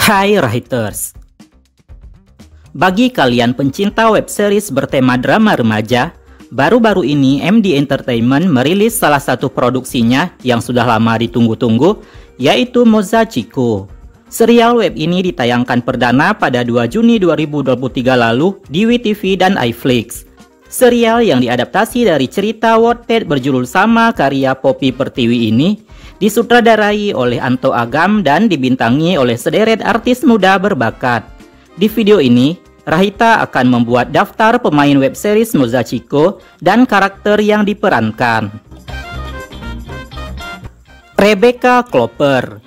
Hai Writers, bagi kalian pencinta web series bertema drama remaja, baru-baru ini MD Entertainment merilis salah satu produksinya yang sudah lama ditunggu-tunggu, yaitu Mozachico. Serial web ini ditayangkan perdana pada 2 Juni 2023 lalu di WeTV dan iFlix. Serial yang diadaptasi dari cerita Wattpad berjudul sama karya Poppy Pertiwi ini disutradarai oleh Anto Agam dan dibintangi oleh sederet artis muda berbakat. Di video ini, Rahita akan membuat daftar pemain web series Mozachico dan karakter yang diperankan. Rebecca Klopper.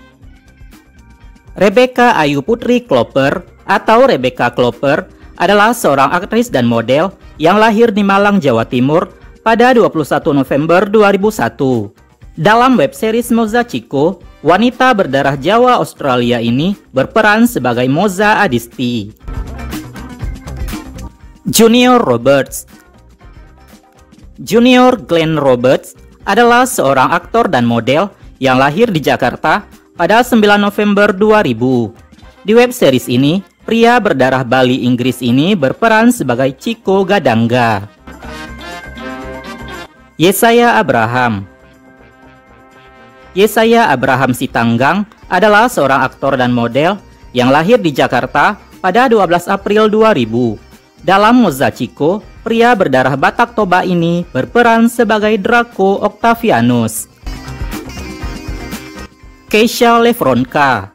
Rebecca Ayu Putri Klopper atau Rebecca Klopper adalah seorang aktris dan model yang lahir di Malang, Jawa Timur pada 21 November 2001. Dalam web series Mozachico, wanita berdarah Jawa Australia ini berperan sebagai Moza Adisti. Junior Roberts. Junior Glenn Roberts adalah seorang aktor dan model yang lahir di Jakarta pada 9 November 2000. Di web series ini, pria berdarah Bali Inggris ini berperan sebagai Chico Gadangga. Yesaya Abraham. Yesaya Abraham Sitanggang adalah seorang aktor dan model yang lahir di Jakarta pada 12 April 2000. Dalam Mozachico, pria berdarah Batak Toba ini berperan sebagai Draco Octavianus. Keisha Lefronka.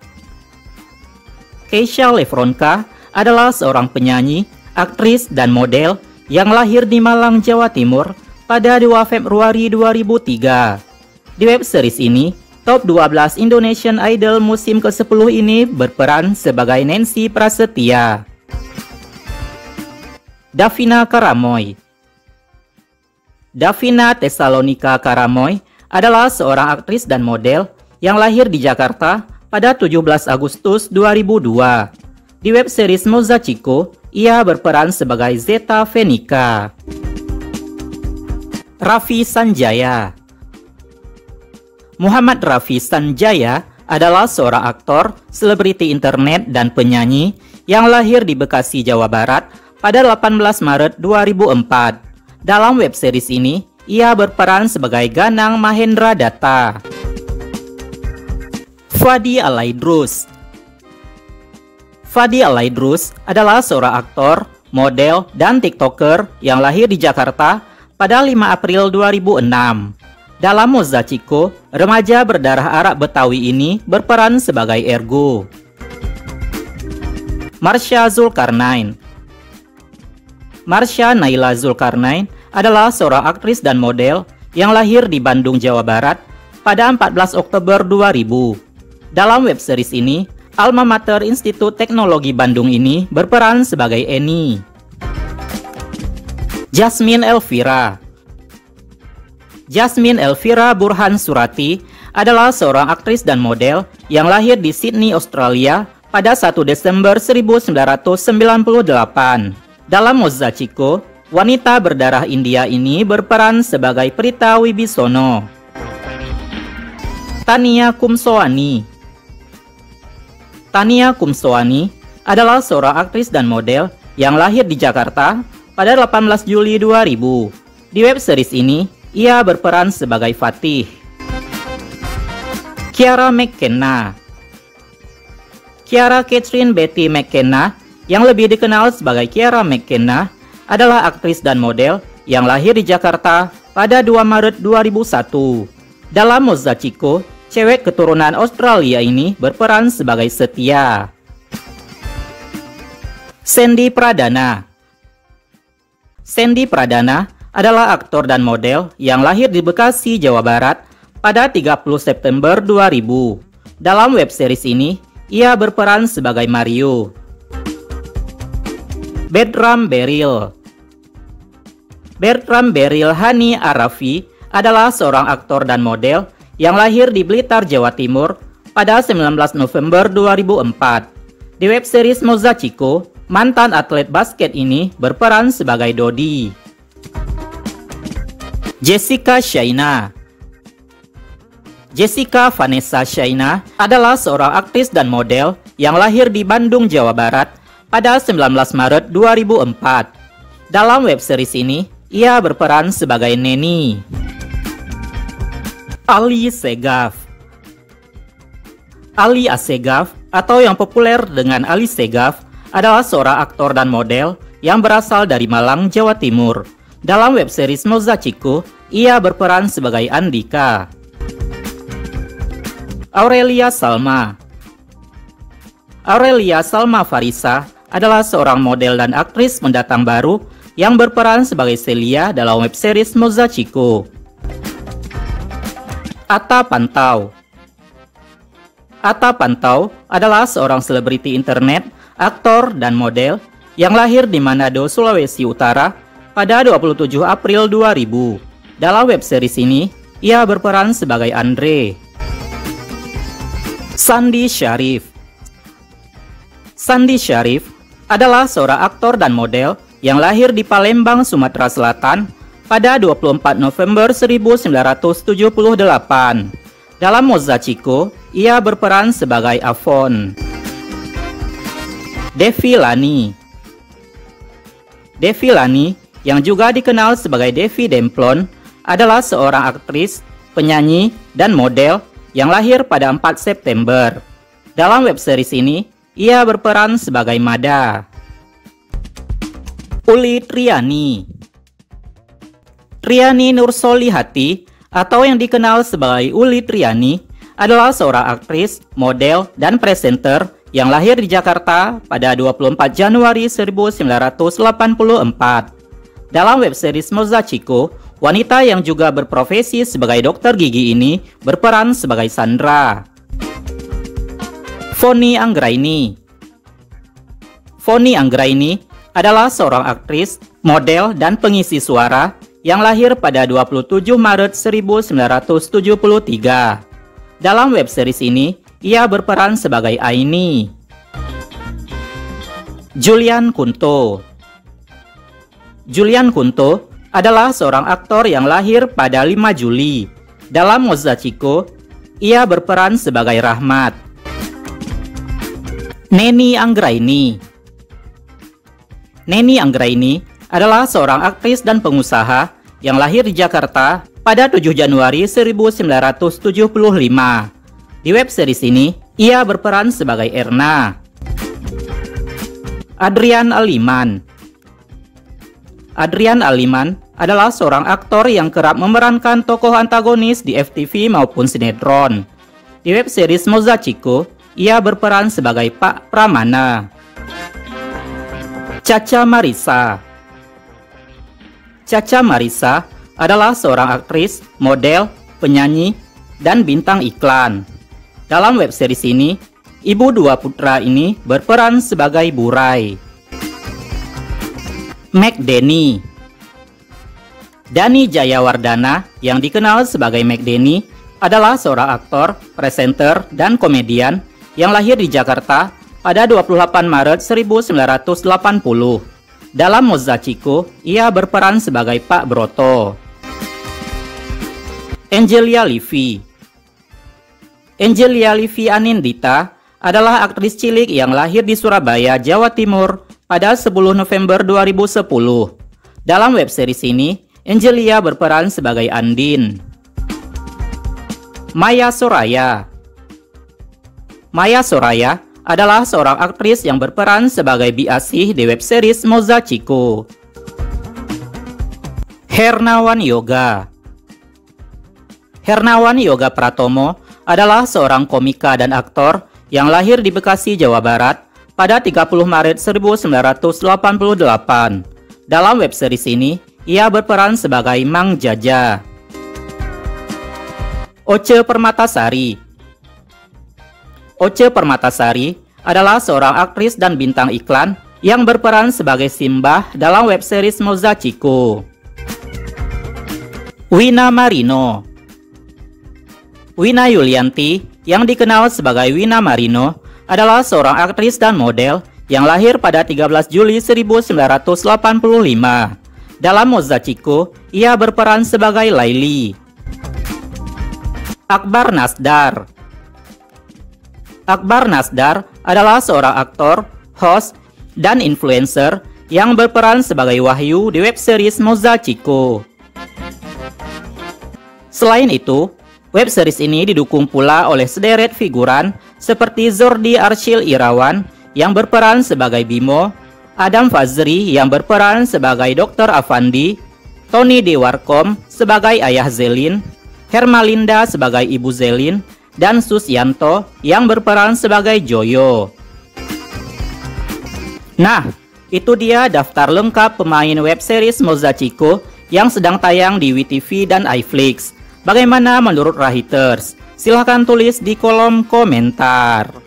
Keisha Lefronka adalah seorang penyanyi, aktris, dan model yang lahir di Malang, Jawa Timur pada 2 Februari 2003. Di web series ini, top 12 Indonesian Idol musim ke-10 ini berperan sebagai Nancy Prasetya. Davina Karamoy. Davina Tesalonika Karamoy adalah seorang aktris dan model yang lahir di Jakarta pada 17 Agustus 2002. Di web series Mozachico, ia berperan sebagai Zeta Venica. Raffi Sanjaya. Muhammad Raffi Sanjaya adalah seorang aktor, selebriti internet, dan penyanyi yang lahir di Bekasi, Jawa Barat pada 18 Maret 2004. Dalam web series ini, ia berperan sebagai Ganang Mahendra Datta. Fadi Alaidrus. Fadi Alaidrus adalah seorang aktor, model, dan TikToker yang lahir di Jakarta pada 5 April 2006. Dalam Mozachico, remaja berdarah Arab Betawi ini berperan sebagai Ergo. Marsha Zulkarnain. Marsha Naila Zulkarnain adalah seorang aktris dan model yang lahir di Bandung, Jawa Barat pada 14 Oktober 2000. Dalam web series ini, alma mater Institut Teknologi Bandung ini berperan sebagai Eni. Jasmine Elvira. Jasmine Elvira Burhan Surati adalah seorang aktris dan model yang lahir di Sydney, Australia pada 1 Desember 1998. Dalam Mozachico, wanita berdarah India ini berperan sebagai Prita Wibisono. Tania Kumsoani. Tania Kumsoani adalah seorang aktris dan model yang lahir di Jakarta pada 18 Juli 2000. Di web series ini, ia berperan sebagai Fatih. Kiara McKenna. Kiara Catherine Betty McKenna, yang lebih dikenal sebagai Kiara McKenna, adalah aktris dan model yang lahir di Jakarta pada 2 Maret 2001. Dalam Mozachico, cewek keturunan Australia ini berperan sebagai Setia. Sandy Pradana. Sandy Pradana adalah aktor dan model yang lahir di Bekasi, Jawa Barat pada 30 September 2000. Dalam web series ini, ia berperan sebagai Mario. Bertram Beryl. Bertram Beryl Hani Arafi adalah seorang aktor dan model yang lahir di Blitar, Jawa Timur pada 19 November 2004. Di web series Mozachico, mantan atlet basket ini berperan sebagai Dodi. Jessica Shaina. Jessica Vanessa Shaina adalah seorang aktris dan model yang lahir di Bandung, Jawa Barat pada 19 Maret 2004. Dalam web series ini, ia berperan sebagai Neni. Ali Segaf. Ali Assegaf atau yang populer dengan Ali Segaf adalah seorang aktor dan model yang berasal dari Malang, Jawa Timur. Dalam web series Mozachico, ia berperan sebagai Andika. Aurelia Salma. Aurelia Salma Farisa adalah seorang model dan aktris pendatang baru yang berperan sebagai Celia dalam web series Mozachico. Atta Pantau. Atta Pantau adalah seorang selebriti internet, aktor, dan model yang lahir di Manado, Sulawesi Utara pada 27 April 2000. Dalam web series ini, ia berperan sebagai Andre. Sandi Syarif. Sandi Syarif adalah seorang aktor dan model yang lahir di Palembang, Sumatera Selatan pada 24 November 1978. Dalam Mozachico, ia berperan sebagai Avon. Devi Lani. Devi Lani, yang juga dikenal sebagai Devi Demplon, adalah seorang aktris, penyanyi, dan model yang lahir pada 4 September. Dalam web series ini, ia berperan sebagai Mada. Uli Triani. Triani Nursolihati, atau yang dikenal sebagai Uli Triani, adalah seorang aktris, model, dan presenter yang lahir di Jakarta pada 24 Januari 1984. Dalam web series Mozachico, wanita yang juga berprofesi sebagai dokter gigi ini berperan sebagai Sandra. Foni Anggraini. Foni Anggraini adalah seorang aktris, model, dan pengisi suara yang lahir pada 27 Maret 1973. Dalam web series ini, ia berperan sebagai Aini. Julian Kunto. Julian Kunto adalah seorang aktor yang lahir pada 5 Juli. Dalam Mozachico, ia berperan sebagai Rahmat. Neni Anggraini. Neni Anggraini adalah seorang aktris dan pengusaha yang lahir di Jakarta pada 7 Januari 1975. Di web series ini, ia berperan sebagai Erna. Adrian Aliman. Adrian Aliman adalah seorang aktor yang kerap memerankan tokoh antagonis di FTV maupun sinetron. Di web series Mozachico, ia berperan sebagai Pak Pramana. Caca Marissa. Caca Marissa adalah seorang aktris, model, penyanyi, dan bintang iklan. Dalam web series ini, ibu dua putra ini berperan sebagai Burai. McDenny. Dani Jayawardana, yang dikenal sebagai McDenny, adalah seorang aktor, presenter, dan komedian yang lahir di Jakarta pada 28 Maret 1980. Dalam Mozachico, ia berperan sebagai Pak Broto. Angelia Livy. Angelia Livy Anindita adalah aktris cilik yang lahir di Surabaya, Jawa Timur pada 10 November 2010. Dalam web series ini, Angelia berperan sebagai Andin. Maya Soraya. Maya Soraya adalah seorang aktris yang berperan sebagai Biasih di web series Mozachico. Hernawan Yoga. Hernawan Yoga Pratomo adalah seorang komika dan aktor yang lahir di Bekasi, Jawa Barat pada 30 Maret 1988. Dalam web series ini, ia berperan sebagai Mang Jaja. Oce Permatasari. Oce Permatasari adalah seorang aktris dan bintang iklan yang berperan sebagai Simbah dalam web series Mozachico. Wina Marino. Wina Yulianti, yang dikenal sebagai Wina Marino, adalah seorang aktris dan model yang lahir pada 13 Juli 1985. Dalam Mozachico, ia berperan sebagai Laili. Akbar Nasdar. Akbar Nasdar adalah seorang aktor, host, dan influencer yang berperan sebagai Wahyu di web series Moza Chico. Selain itu, web series ini didukung pula oleh sederet figuran seperti Zordi Arsyil Irawan yang berperan sebagai Bimo, Adam Fazri yang berperan sebagai Dr. Afandi, Tony Dewarkom sebagai Ayah Zelin, Hermalinda sebagai Ibu Zelin, dan Susyanto yang berperan sebagai Joyo. Nah, itu dia daftar lengkap pemain web series Moza Chico yang sedang tayang di WeTV dan iFlix. Bagaimana menurut Rahiters? Silahkan tulis di kolom komentar.